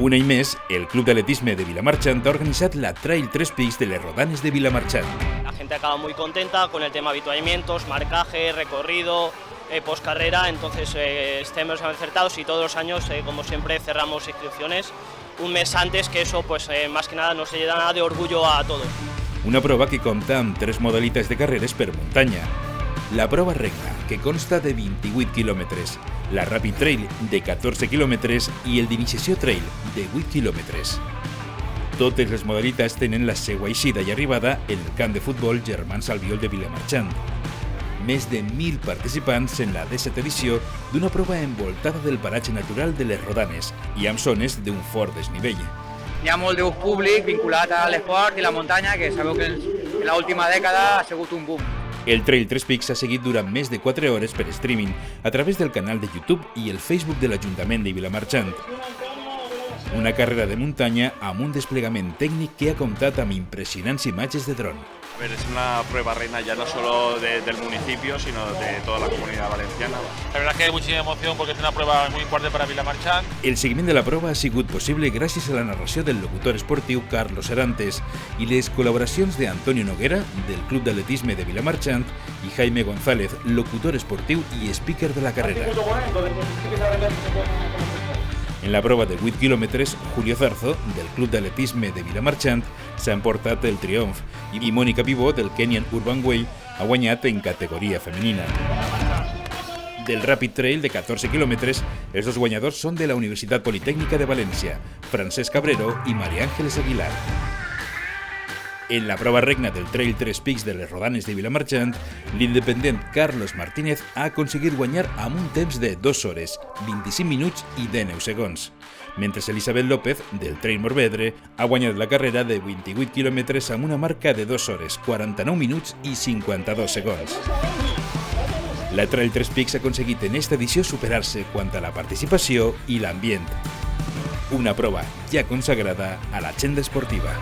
Un any més, el Club d'Atletisme de Vilamarchant ha organitzat la Trail 3 Peaks de les Rodanes de Vilamarchant. La gente acaba muy contenta con el tema avituallamientos, marcaje, recorrido, postcarrera, entonces estemos acertados y todos los años, como siempre, cerramos inscripciones un mes antes, que eso pues más que nada nos llena de orgullo a todos. Una prova que compta amb 3 modalitats de carreres per muntanya. La prova regna, que consta de 28 quilòmetres, la Rapid Trail de 14 quilòmetres i el d'iniciació Trail de 8 quilòmetres. Totes les modalitats tenen la seva eixida i arribada en el camp de futbol Germans Albiol de Vilamarchant. Més de 1.000 participants en la 17ª edició d'una prova envoltada del paratge natural de les Rodanes i amb zones d'un fort desnivell. Hi ha molt d'ús públic vinculat a l'esport i la muntanya, que sabeu que en l'última dècada ha sigut un boom. El Trail 3 Peaks s'ha seguit durant més de 4 hores per streaming a través del canal de YouTube i el Facebook de l'Ajuntament de Vilamarchant. Una carrera de muntanya amb un desplegament tècnic que ha comptat amb impressionants imatges de dron. A ver, es una prueba reina ya no solo del municipio, sino de toda la comunidad valenciana. La verdad es que hay muchísima emoción porque es una prueba muy importante para Vilamarchant. El seguiment de la prova ha sigut possible gràcies a la narració del locutor esportiu Carlos Serantes i les col·laboracions d'Antonio Noguera, del Club d'Atletisme de Vilamarchant, i Jaime González, locutor esportiu i speaker de la carrera. En la prova de 8 quilòmetres, Julio Zarzo, del Club d'Atletisme de Vilamarchant, s'ha emportat el triomf i Mónica Pibó, del Kenyan Urban Way, ha guanyat en categoria femenina. Del Rapid Trail de 14 quilòmetres, els dos guanyadors són de la Universitat Politècnica de València, Francesc Cabrero i María Ángeles Aguilar. En la prova regna del Trail 3 Peaks de les Rodanes de Vilamarchant, l'independent Carlos Martínez ha aconseguit guanyar amb un temps de 2 hores, 25 minuts i 19 segons, mentre Elisabet López, del Trail Morvedre, ha guanyat la carrera de 28 quilòmetres amb una marca de 2 hores, 49 minuts i 52 segons. La Trail 3 Peaks ha aconseguit en esta edició superar-se quant a la participació i l'ambient. Una prova ja consagrada a l'agenda esportiva.